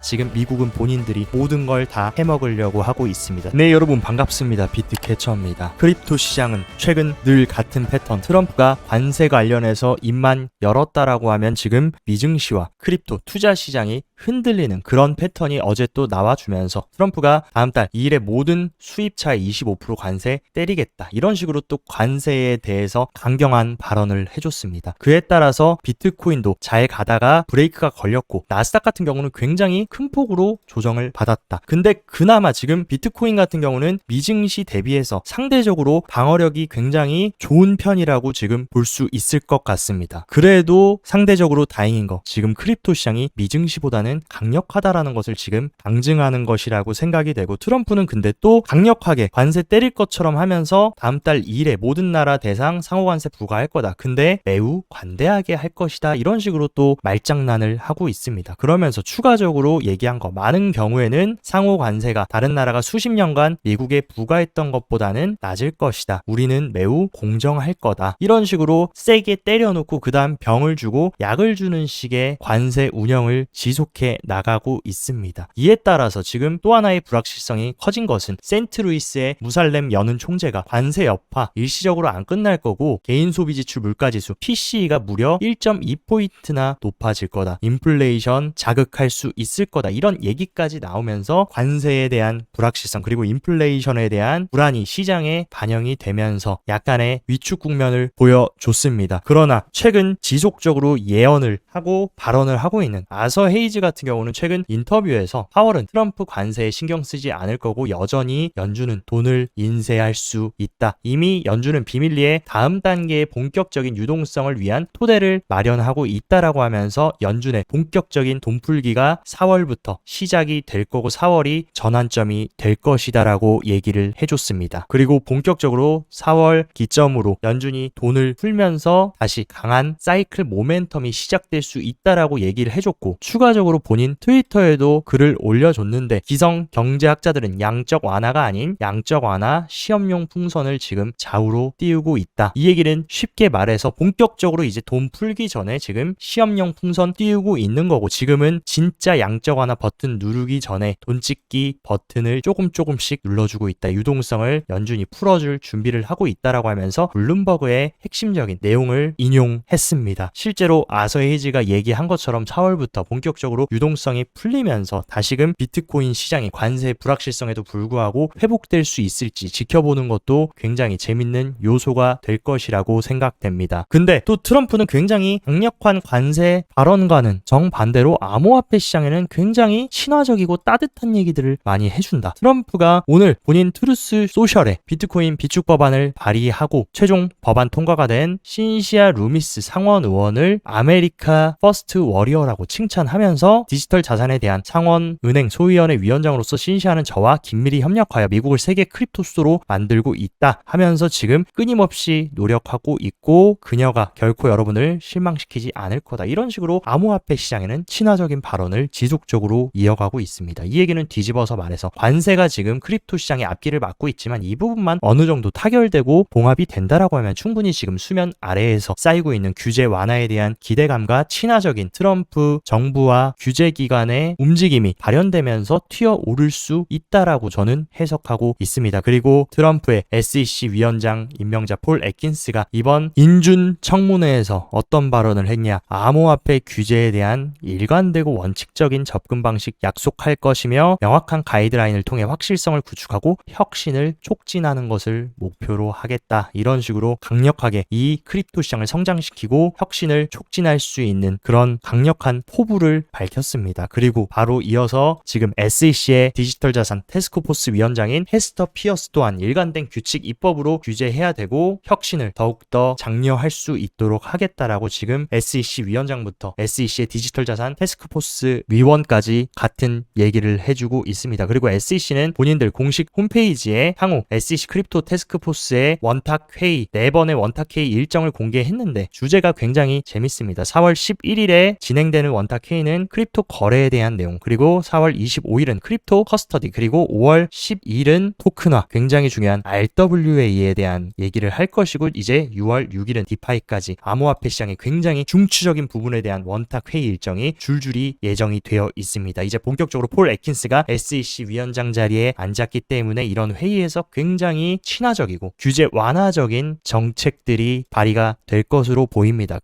지금 미국은 본인들이 모든 걸 다 해먹으려고 하고 있습니다. 네, 여러분 반갑습니다. 비트캐쳐입니다. 크립토 시장은 최근 늘 같은 패턴, 트럼프가 관세 관련해서 입만 열었다라고 하면 지금 미증시와 크립토 투자 시장이 흔들리는 그런 패턴이 어제 또 나와주면서 트럼프가 다음 달 2일에 모든 수입차에 25% 관세 때리겠다, 이런 식으로 또 관세에 대해서 강경한 발언을 해줬습니다. 그에 따라서 비트코인도 잘 가다가 브레이크가 걸렸고, 나스닥 같은 경우는 굉장히 큰 폭으로 조정을 받았다. 근데 그나마 지금 비트코인 같은 경우는 미증시 대비해서 상대적으로 방어력이 굉장히 좋은 편이라고 지금 볼 수 있을 것 같습니다. 그래도 상대적으로 다행인 거, 지금 크립토 시장이 미증시보다는 강력하다라는 것을 지금 방증하는 것이라고 생각이 되고, 트럼프는 근데 또 강력하게 관세 때릴 것처럼 하면서 다음 달 2일에 모든 나라 대상 상호관세 부과할 거다, 근데 매우 관대하게 할 것이다, 이런 식으로 또 말장난을 하고 있습니다. 그러면서 추가적으로 얘기한 거, 많은 경우에는 상호관세가 다른 나라가 수십 년간 미국에 부과했던 것보다는 낮을 것이다, 우리는 매우 공정할 거다, 이런 식으로 세게 때려놓고 그 다음 병을 주고 약을 주는 식의 관세 운영을 지속해 나가고 있습니다. 이에 따라서 지금 또 하나의 불확실성이 커진 것은 세인트루이스의 무살렘 연은 총재가 관세 여파 일시적으로 안 끝날 거고, 개인 소비 지출 물가지수 PCE가 무려 1.2포인트나 높아질 거다, 인플레이션 자극할 수 있을 거다, 이런 얘기까지 나오면서 관세에 대한 불확실성 그리고 인플레이션에 대한 불안이 시장에 반영이 되면서 약간의 위축 국면을 보여줬습니다. 그러나 최근 지속적으로 예언을 하고 발언을 하고 있는 아서 헤이즈 같은 경우는 최근 인터뷰에서 파월은 트럼프 관세에 신경 쓰지 않을 거고 여전히 연준은 돈을 인쇄할 수 있다, 이미 연준은 비밀리에 다음 단계의 본격적인 유동성을 위한 토대를 마련하고 있다라고 하면서 연준의 본격적인 돈풀기가 4월부터 시작이 될 거고 4월이 전환점이 될 것이다라고 얘기를 해줬습니다. 그리고 본격적으로 4월 기점으로 연준이 돈을 풀면서 다시 강한 사이클 모멘텀이 시작될 수 있다라고 얘기를 해줬고, 추가적으로 본인 트위터에도 글을 올려줬는데, 기성 경제학자들은 양적 완화가 아닌 양적 완화 시험용 풍선을 지금 좌우로 띄우고 있다, 이 얘기는 쉽게 말해서 본격적으로 이제 돈 풀기 전에 지금 시험용 풍선 띄우고 있는 거고, 지금은 진짜 양적 완화 버튼 누르기 전에 돈 찍기 버튼을 조금씩 눌러주고 있다, 유동성을 연준이 풀어줄 준비를 하고 있다라고 하면서 블룸버그의 핵심적인 내용을 인용했습니다. 실제로 아서 헤이즈가 얘기한 것처럼 4월부터 본격적으로 유동성이 풀리면서 다시금 비트코인 시장이 관세 불확실성에도 불구하고 회복될 수 있을지 지켜보는 것도 굉장히 재밌는 요소가 될 것이라고 생각됩니다. 근데 또 트럼프는 굉장히 강력한 관세 발언과는 정반대로 암호화폐 시장에는 굉장히 친화적이고 따뜻한 얘기들을 많이 해준다. 트럼프가 오늘 본인 트루스 소셜에 비트코인 비축 법안을 발의하고 최종 법안 통과가 된 신시아 루미스 상원 의원을 아메리카 퍼스트 워리어라고 칭찬하면서 디지털 자산에 대한 상원은행 소위원회 위원장으로서 신시아는 저와 긴밀히 협력하여 미국을 세계 크립토 수도로 만들고 있다 하면서 지금 끊임없이 노력하고 있고, 그녀가 결코 여러분을 실망시키지 않을 거다, 이런 식으로 암호화폐 시장에는 친화적인 발언을 지속적으로 이어가고 있습니다. 이 얘기는 뒤집어서 말해서 관세가 지금 크립토 시장의 앞길을 막고 있지만 이 부분만 어느 정도 타결되고 봉합이 된다라고 하면 충분히 지금 수면 아래에서 쌓이고 있는 규제 완화에 대한 기대감과 친화적인 트럼프 정부와 규제기관의 움직임이 발현되면서 튀어오를 수 있다라고 저는 해석하고 있습니다. 그리고 트럼프의 SEC 위원장 임명자 폴 애킨스가 이번 인준 청문회에서 어떤 발언을 했냐, 암호화폐 규제에 대한 일관되고 원칙적인 접근 방식 약속할 것이며 명확한 가이드라인을 통해 확실성을 구축하고 혁신을 촉진하는 것을 목표로 하겠다, 이런 식으로 강력하게 이 크립토 시장을 성장시키고 혁신을 촉진할 수 있는 그런 강력한 포부를 밝혔습니다. 그리고 바로 이어서 지금 SEC의 디지털 자산 태스크포스 위원장인 헤스터 피어스 또한 일관된 규칙 입법으로 규제해야 되고 혁신을 더욱더 장려할 수 있도록 하겠다라고 지금 SEC 위원장부터 SEC의 디지털 자산 태스크포스 위원까지 같은 얘기를 해주고 있습니다. 그리고 SEC는 본인들 공식 홈페이지에 향후 SEC 크립토 태스크포스의 원탁 회의 4번의 원탁 회의 일정을 공개했는데 주제가 굉장히 재밌습니다. 4월 11일에 진행되는 원탁 회의는 크립토 거래에 대한 내용, 그리고 4월 25일은 크립토 커스터디, 그리고 5월 10일은 토큰화, 굉장히 중요한 RWA에 대한 얘기를 할 것이고, 이제 6월 6일은 디파이까지 암호화폐 시장의 굉장히 중추적인 부분에 대한 원탁 회의 일정이 줄줄이 예정이 되어 있습니다. 이제 본격적으로 폴 애킨스가 SEC 위원장 자리에 앉았기 때문에 이런 회의에서 굉장히 친화적이고 규제 완화적인 정책들이 발의가 될 것으로 보입니다.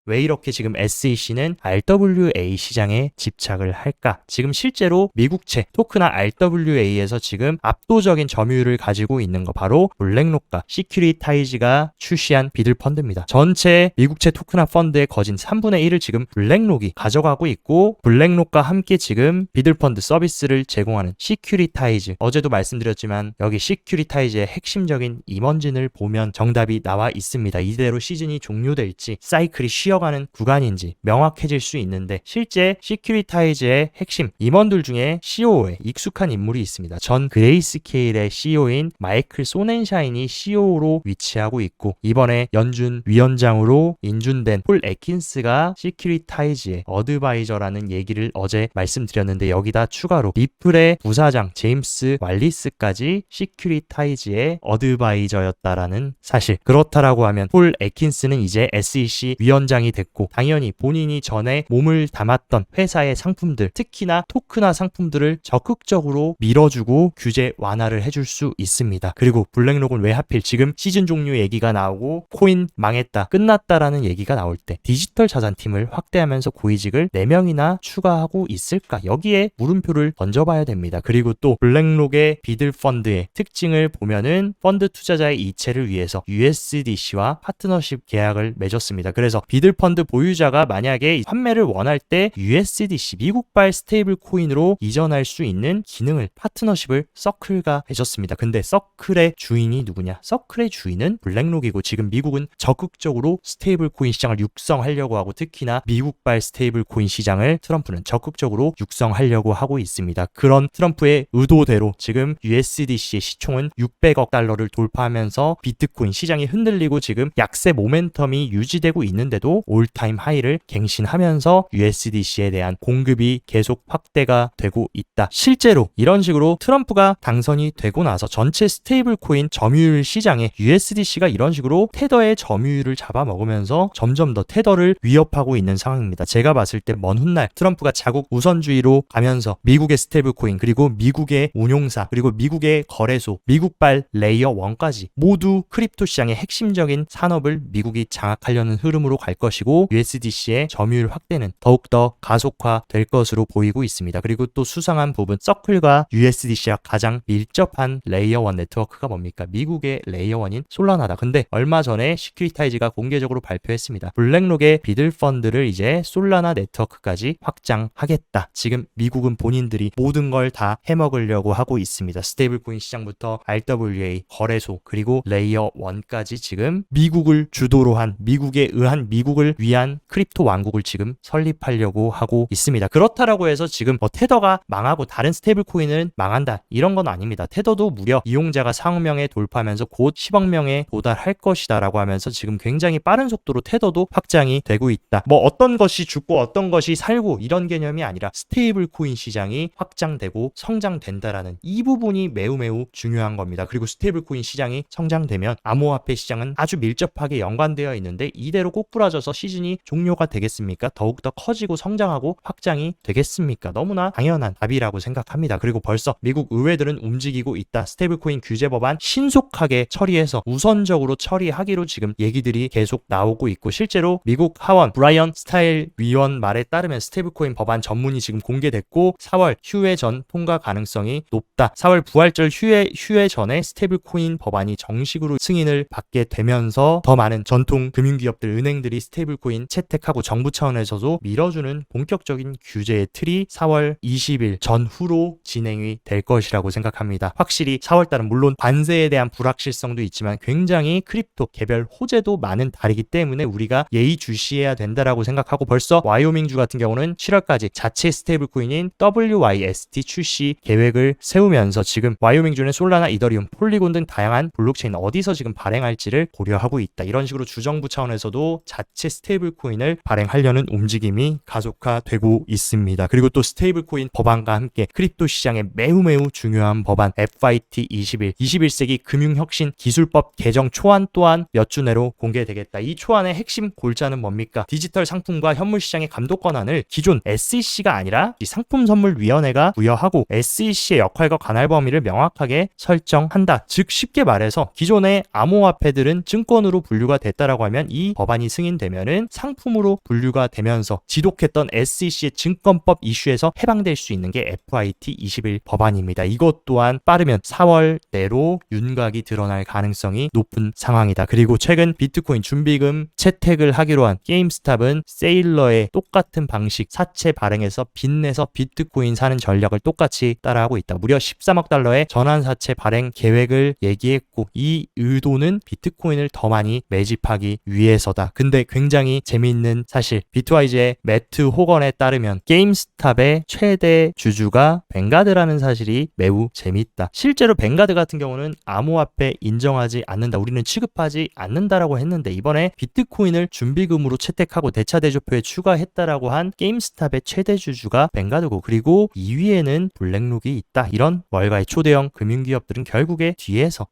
왜 이렇게 지금 SEC는 RWA 시장에 집착을 할까? 지금 실제로 미국채 토크나 RWA에서 지금 압도적인 점유율을 가지고 있는 거 바로 블랙록과 시큐리타이즈가 출시한 비들 펀드입니다. 전체 미국채 토크나 펀드의 거진 3분의 1을 지금 블랙록이 가져가고 있고, 블랙록과 함께 지금 비들 펀드 서비스를 제공하는 시큐리타이즈, 어제도 말씀드렸지만 여기 시큐리타이즈의 핵심적인 임원진을 보면 정답이 나와 있습니다. 이대로 시즌이 종료될지 사이클이 쉬어가는 구간인지 명확해질 수 있는데, 실제 시큐리타이즈의 핵심 임원들 중에 CEO에 익숙한 인물이 있습니다. 전 그레이스케일의 CEO인 마이클 소넨샤인이 CEO로 위치하고 있고, 이번에 연준 위원장으로 인준된 폴 애킨스가 시큐리타이즈의 어드바이저라는 얘기를 어제 말씀드렸는데, 여기다 추가로 리플의 부사장 제임스 왈리스까지 시큐리타이즈의 어드바이저였다라는 사실. 그렇다라고 하면 폴 애킨스는 이제 SEC 위원장이 됐고, 당연히 본인이 전에 몸을 담았던 회사의 상품들, 특히나 토크나 상품들을 적극적으로 밀어주고 규제 완화를 해줄 수 있습니다. 그리고 블랙록은 왜 하필 지금 시즌 종료 얘기가 나오고 코인 망했다, 끝났다라는 얘기가 나올 때 디지털 자산팀을 확대하면서 고위직을 4명이나 추가하고 있을까? 여기에 물음표를 던져봐야 됩니다. 그리고 또 블랙록의 비들 펀드의 특징을 보면은 펀드 투자자의 이체를 위해서 USDC와 파트너십 계약을 맺었습니다. 그래서 비들 펀드 보유자가 만약에 판매를 원할 때 USDC 미국발 스테이블 코인으로 이전할 수 있는 기능을, 파트너십을 서클과 해줬습니다. 근데 서클의 주인이 누구냐? 서클의 주인은 블랙록이고, 지금 미국은 적극적으로 스테이블 코인 시장을 육성하려고 하고, 특히나 미국발 스테이블 코인 시장을 트럼프는 적극적으로 육성하려고 하고 있습니다. 그런 트럼프의 의도대로 지금 USDC의 시총은 600억 달러를 돌파하면서 비트코인 시장이 흔들리고 지금 약세 모멘텀이 유지되고 있는데도 올타임 하이를 갱신하면서 USDC에 대한 공급이 계속 확대가 되고 있다. 실제로 이런 식으로 트럼프가 당선이 되고 나서 전체 스테이블 코인 점유율 시장에 USDC가 이런 식으로 테더의 점유율을 잡아먹으면서 점점 더 테더를 위협하고 있는 상황입니다. 제가 봤을 때 먼 훗날 트럼프가 자국 우선주의로 가면서 미국의 스테이블 코인, 그리고 미국의 운용사, 그리고 미국의 거래소, 미국발 레이어 1까지 모두 크립토 시장의 핵심적인 산업을 미국이 장악하려는 흐름으로 갈 것이고, USDC의 점유율 확대는 더욱더 가속화될 것으로 보이고 있습니다. 그리고 또 수상한 부분, 서클과 USDC와 가장 밀접한 레이어 1 네트워크가 뭡니까? 미국의 레이어 1인 솔라나다. 근데 얼마 전에 시큐리타이즈가 공개적으로 발표했습니다. 블랙록의 비들 펀드를 이제 솔라나 네트워크까지 확장하겠다. 지금 미국은 본인들이 모든 걸 다 해먹으려고 하고 있습니다. 스테이블코인 시장부터 RWA, 거래소, 그리고 레이어 1까지 지금 미국을 주도로 한, 미국에 의한, 미국을 위한 크립토 왕국을 지금 설립하려고 하고 있습니다. 그렇다라고 해서 지금 테더가 망하고 다른 스테이블 코인은 망한다, 이런 건 아닙니다. 테더도 무려 이용자가 4억 명에 돌파하면서 곧 10억 명에 도달할 것이다 라고 하면서 지금 굉장히 빠른 속도로 테더도 확장이 되고 있다. 뭐 어떤 것이 죽고 어떤 것이 살고 이런 개념이 아니라 스테이블 코인 시장이 확장되고 성장된다라는 이 부분이 매우 중요한 겁니다. 그리고 스테이블 코인 시장이 성장되면 암호화폐 시장은 아주 밀접하게 연관되어 있는데, 이대로 꼬꾸라져서 시즌이 종료가 되겠습니까? 더욱더 커지고 성장하고 확장이 되겠습니까? 너무나 당연한 답이라고 생각합니다. 그리고 벌써 미국 의회들은 움직이고 있다. 스테이블코인 규제 법안 신속하게 처리해서 우선적으로 처리하기로 지금 얘기들이 계속 나오고 있고, 실제로 미국 하원 브라이언 스타일 위원 말에 따르면 스테이블코인 법안 전문이 지금 공개됐고 4월 휴회 전 통과 가능성이 높다. 4월 부활절 휴회 전에 스테이블코인 법안이 정식으로 승인을 받게 되면서 더 많은 전통 금융기업들, 은행들이 스테이블코인 채택하고 정부 차원에서도 밀어주는 본격적인 규제의 틀이 4월 20일 전후로 진행이 될 것이라고 생각합니다. 확실히 4월달은 물론 관세에 대한 불확실성도 있지만 굉장히 크립토 개별 호재도 많은 달이기 때문에 우리가 예의주시해야 된다라고 생각하고, 벌써 와이오밍주 같은 경우는 7월까지 자체 스테이블코인인 WYST 출시 계획을 세우면서 지금 와이오밍주는 솔라나, 이더리움, 폴리곤 등 다양한 블록체인 어디서 지금 발행할지를 고려하고 있다. 이런 식으로 주정부 차원에서도 자체 액체 스테이블 코인을 발행하려는 움직임이 가속화되고 있습니다. 그리고 또 스테이블 코인 법안과 함께 크립토 시장에 매우 중요한 법안 FIT 21세기 금융혁신 기술법 개정 초안 또한 몇 주 내로 공개되겠다. 이 초안의 핵심 골자는 뭡니까? 디지털 상품과 현물 시장의 감독 권한을 기존 SEC가 아니라 상품선물위원회가 부여하고 SEC의 역할과 관할 범위를 명확하게 설정한다. 즉 쉽게 말해서 기존의 암호화폐들은 증권으로 분류가 됐다라고 하면 이 법안이 승인되면은 상품으로 분류가 되면서 지독했던 SEC의 증권법 이슈에서 해방될 수 있는 게 FIT 21 법안입니다. 이것 또한 빠르면 4월 내로 윤곽이 드러날 가능성이 높은 상황이다. 그리고 최근 비트코인 준비금 채택을 하기로 한 게임스탑은 세일러의 똑같은 방식 사채 발행해서 빚내서 비트코인 사는 전략을 똑같이 따라하고 있다. 무려 13억 달러의 전환사채 발행 계획을 얘기했고 이 의도는 비트코인을 더 많이 매집하기 위해서다. 근데 굉장히 재미있는 사실, 비트와이즈의 매트 호건에 따르면 게임스탑의 최대 주주가 뱅가드라는 사실이 매우 재밌다. 실제로 뱅가드 같은 경우는 암호화폐 인정하지 않는다, 우리는 취급하지 않는다라고 했는데 이번에 비트코인을 준비금으로 채택하고 대차대조표에 추가했다라고 한 게임스탑의 최대 주주가 뱅가드고, 그리고 2위에는 블랙록이 있다. 이런 월가의 초대형 금융기업들은 결국에 뒤에서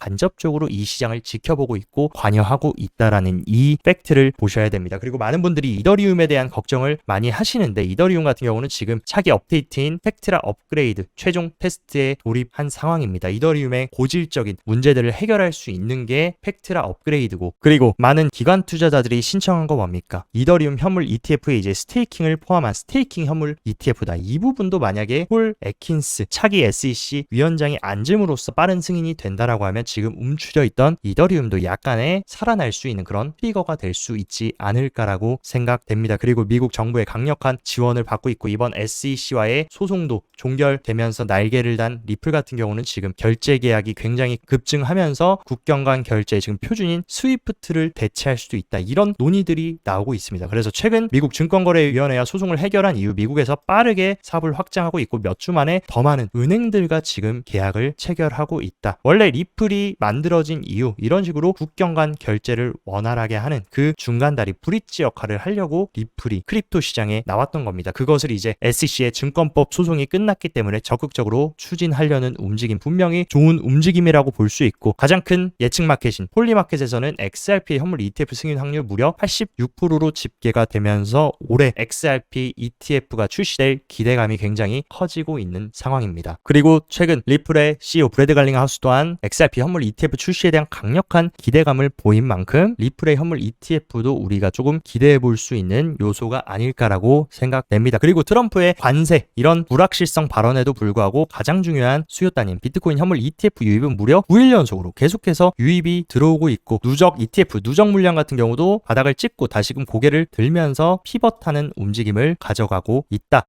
간접적으로 이 시장을 지켜보고 있고 관여하고 있다라는 이 팩트를 보셔야 됩니다. 그리고 많은 분들이 이더리움에 대한 걱정을 많이 하시는데 이더리움 같은 경우는 지금 차기 업데이트인 팩트라 업그레이드 최종 테스트에 돌입한 상황입니다. 이더리움의 고질적인 문제들을 해결할 수 있는 게 팩트라 업그레이드고, 그리고 많은 기관 투자자들이 신청한 거 뭡니까? 이더리움 현물 ETF에 이제 스테이킹을 포함한 스테이킹 현물 ETF다. 이 부분도 만약에 폴 애킨스 차기 SEC 위원장이 앉음으로써 빠른 승인이 된다라고 하면 지금 움츠려 있던 이더리움도 약간의 살아날 수 있는 그런 트리거가 될 수 있지 않을까라고 생각됩니다. 그리고 미국 정부의 강력한 지원을 받고 있고 이번 SEC와의 소송도 종결되면서 날개를 단 리플 같은 경우는 지금 결제 계약이 굉장히 급증하면서 국경 간 결제 지금 표준인 스위프트를 대체할 수도 있다. 이런 논의들이 나오고 있습니다. 그래서 최근 미국 증권거래위원회와 소송을 해결한 이후 미국에서 빠르게 사업을 확장하고 있고 몇 주 만에 더 많은 은행들과 지금 계약을 체결하고 있다. 원래 리플이 만들어진 이유 이런 식으로 국경 간 결제를 원활하게 하는 그 중간다리 브릿지 역할을 하려고 리플이 크립토 시장에 나왔던 겁니다. 그것을 이제 SEC의 증권법 소송이 끝났기 때문에 적극적으로 추진하려는 움직임, 분명히 좋은 움직임이라고 볼 수 있고, 가장 큰 예측 마켓인 폴리마켓에서는 XRP 현물 ETF 승인 확률 무려 86%로 집계가 되면서 올해 XRP ETF가 출시될 기대감이 굉장히 커지고 있는 상황입니다. 그리고 최근 리플의 CEO 브래드 갈링하우스 또한 XRP 현물 ETF 출시에 대한 강력한 기대감을 보인 만큼 리플의 현물 ETF도 우리가 조금 기대해 볼 수 있는 요소가 아닐까라고 생각됩니다. 그리고 트럼프의 관세 이런 불확실성 발언에도 불구하고 가장 중요한 수요단인 비트코인 현물 ETF 유입은 무려 9일 연속으로 계속해서 유입이 들어오고 있고, 누적 ETF 누적 물량 같은 경우도 바닥을 찍고 다시금 고개를 들면서 피벗하는 움직임을 가져가고 있다.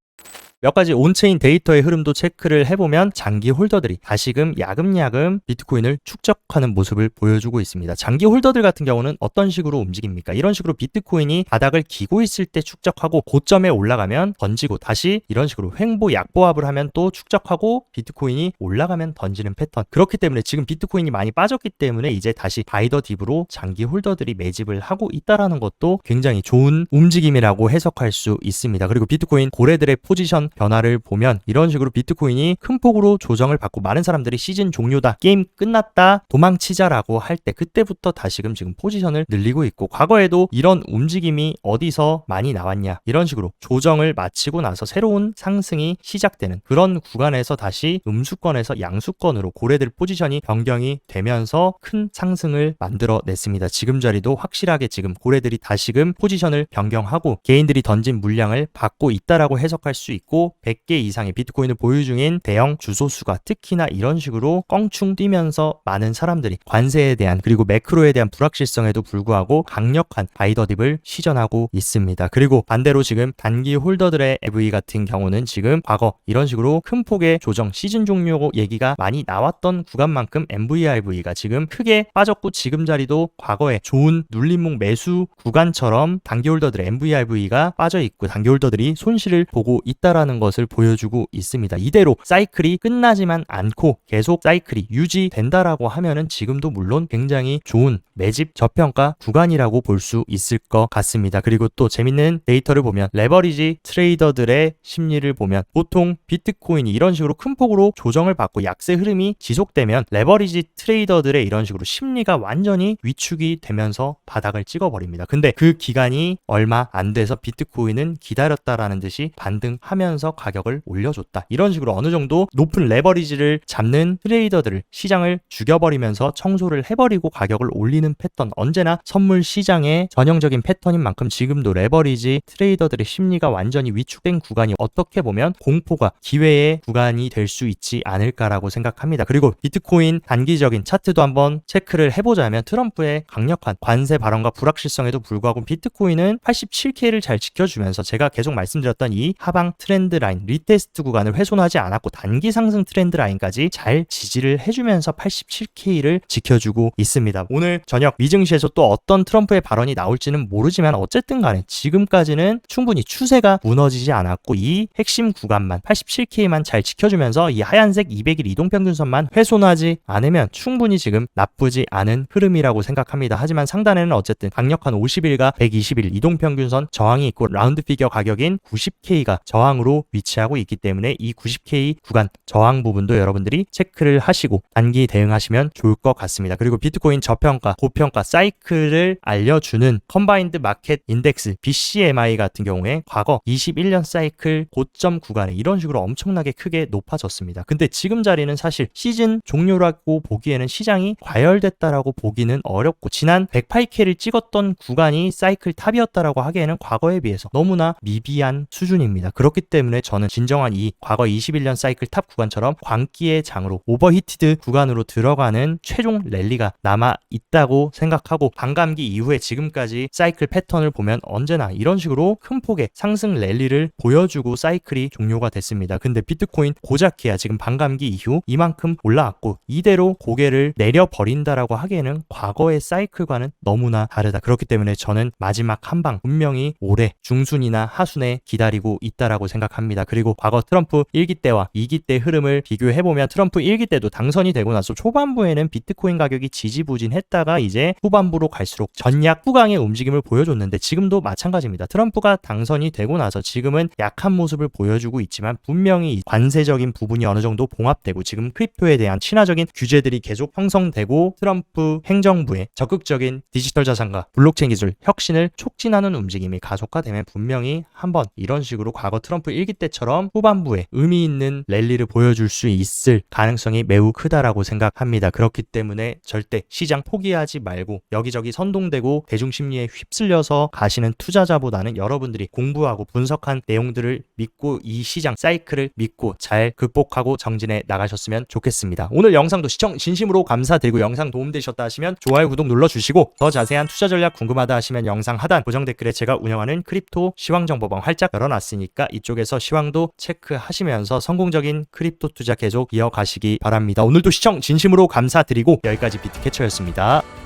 몇 가지 온체인 데이터의 흐름도 체크를 해보면 장기 홀더들이 다시금 야금야금 비트코인을 축적하는 모습을 보여주고 있습니다. 장기 홀더들 같은 경우는 어떤 식으로 움직입니까? 이런 식으로 비트코인이 바닥을 기고 있을 때 축적하고 고점에 올라가면 던지고 다시 이런 식으로 횡보 약보합을 하면 또 축적하고 비트코인이 올라가면 던지는 패턴. 그렇기 때문에 지금 비트코인이 많이 빠졌기 때문에 이제 다시 바이 더 딥으로 장기 홀더들이 매집을 하고 있다라는 것도 굉장히 좋은 움직임이라고 해석할 수 있습니다. 그리고 비트코인 고래들의 포지션 변화를 보면 이런 식으로 비트코인이 큰 폭으로 조정을 받고 많은 사람들이 시즌 종료다, 게임 끝났다, 도망치자라고 할 때 그때부터 다시금 지금 포지션을 늘리고 있고, 과거에도 이런 움직임이 어디서 많이 나왔냐, 이런 식으로 조정을 마치고 나서 새로운 상승이 시작되는 그런 구간에서 다시 음수권에서 양수권으로 고래들 포지션이 변경이 되면서 큰 상승을 만들어냈습니다. 지금 자리도 확실하게 지금 고래들이 다시금 포지션을 변경하고 개인들이 던진 물량을 받고 있다라고 해석할 수 있고, 100개 이상의 비트코인을 보유 중인 대형 주소수가 특히나 이런 식으로 껑충 뛰면서 많은 사람들이 관세에 대한 그리고 매크로에 대한 불확실성에도 불구하고 강력한 바이더딥을 시전하고 있습니다. 그리고 반대로 지금 단기 홀더들의 EV 같은 경우는 지금 과거 이런 식으로 큰 폭의 조정 시즌 종료 얘기가 많이 나왔던 구간만큼 MVRV가 지금 크게 빠졌고, 지금 자리도 과거에 좋은 눌림목 매수 구간처럼 단기 홀더들의 MVRV가 빠져 있고 단기 홀더들이 손실을 보고 있다라는 있다라는 것을 보여주고 있습니다. 이대로 사이클이 끝나지만 않고 계속 사이클이 유지된다라고 하면은 지금도 물론 굉장히 좋은 매집 저평가 구간이라고 볼 수 있을 것 같습니다. 그리고 또 재밌는 데이터를 보면 레버리지 트레이더들의 심리를 보면 보통 비트코인이 이런 식으로 큰 폭으로 조정을 받고 약세 흐름이 지속되면 레버리지 트레이더들의 이런 식으로 심리가 완전히 위축이 되면서 바닥을 찍어버립니다. 근데 그 기간이 얼마 안 돼서 비트코인은 기다렸다라는 듯이 반등하면서 가격을 올려줬다. 이런 식으로 어느 정도 높은 레버리지를 잡는 트레이더들을 시장을 죽여버리면서 청소를 해버리고 가격을 올리는 패턴, 언제나 선물 시장의 전형적인 패턴인 만큼 지금도 레버리지 트레이더들의 심리가 완전히 위축된 구간이 어떻게 보면 공포가 기회의 구간이 될 수 있지 않을까라고 생각합니다. 그리고 비트코인 단기적인 차트도 한번 체크를 해보자면 트럼프의 강력한 관세 발언과 불확실성에도 불구하고 비트코인은 87K를 잘 지켜주면서 제가 계속 말씀드렸던 이 하방 트렌드 라인, 리테스트 구간을 훼손하지 않았고 단기 상승 트렌드 라인까지 잘 지지를 해주면서 87K를 지켜주고 있습니다. 오늘 저녁 미증시에서 또 어떤 트럼프의 발언이 나올지는 모르지만 어쨌든 간에 지금까지는 충분히 추세가 무너지지 않았고 이 핵심 구간만 87K만 잘 지켜주면서 이 하얀색 200일 이동평균선만 훼손하지 않으면 충분히 지금 나쁘지 않은 흐름이라고 생각합니다. 하지만 상단에는 어쨌든 강력한 50일과 120일 이동평균선 저항이 있고 라운드 피겨 가격인 90K가 저항으로 위치하고 있기 때문에 이 90K 구간 저항 부분도 여러분들이 체크를 하시고 단기 대응하시면 좋을 것 같습니다. 그리고 비트코인 저평가, 고평가 사이클을 알려주는 컴바인드 마켓 인덱스 BCMI 같은 경우에 과거 21년 사이클 고점 구간에 이런 식으로 엄청나게 크게 높아졌습니다. 근데 지금 자리는 사실 시즌 종료라고 보기에는 시장이 과열됐다라고 보기는 어렵고 지난 108K를 찍었던 구간이 사이클 탑이었다라고 하기에는 과거에 비해서 너무나 미비한 수준입니다. 그렇기 때문에 저는 진정한 이 과거 21년 사이클 탑 구간처럼 광기의 장으로 오버히티드 구간으로 들어가는 최종 랠리가 남아 있다고 생각하고 반감기 이후에 지금까지 사이클 패턴을 보면 언제나 이런 식으로 큰 폭의 상승 랠리를 보여주고 사이클이 종료가 됐습니다. 근데 비트코인 고작해야 지금 반감기 이후 이만큼 올라왔고 이대로 고개를 내려버린다라고 하기에는 과거의 사이클과는 너무나 다르다. 그렇기 때문에 저는 마지막 한 방 분명히 올해 중순이나 하순에 기다리고 있다라고 생각합니다. 그리고 과거 트럼프 1기 때와 2기 때 흐름을 비교해보면 트럼프 1기 때도 당선이 되고 나서 초반부에는 비트코인 가격이 지지부진했다가 이제 후반부로 갈수록 전약 후강의 움직임을 보여줬는데 지금도 마찬가지입니다. 트럼프가 당선이 되고 나서 지금은 약한 모습을 보여주고 있지만 분명히 관세적인 부분이 어느 정도 봉합되고 지금 크립토에 대한 친화적인 규제들이 계속 형성되고 트럼프 행정부의 적극적인 디지털 자산과 블록체인 기술 혁신을 촉진하는 움직임이 가속화되면 분명히 한번 이런 식으로 과거 트럼프 1기 때처럼 후반부에 의미 있는 랠리를 보여줄 수 있을 가능성이 매우 크다라고 생각합니다. 그렇기 때문에 절대 시장 포기하지 말고 여기저기 선동되고 대중심리에 휩쓸려서 가시는 투자자보다는 여러분들이 공부하고 분석한 내용들을 믿고 이 시장 사이클을 믿고 잘 극복하고 정진해 나가셨으면 좋겠습니다. 오늘 영상도 시청 진심으로 감사드리고 영상 도움되셨다 하시면 좋아요, 구독 눌러주시고 더 자세한 투자 전략 궁금하다 하시면 영상 하단 고정 댓글에 제가 운영하는 크립토 시황정보방 활짝 열어놨으니까 이쪽에서 시황도 체크하시면서 성공적인 크립토 투자 계속 이어가시기 바랍니다. 오늘도 시청 진심으로 감사드리고 여기까지 비트캐쳐였습니다.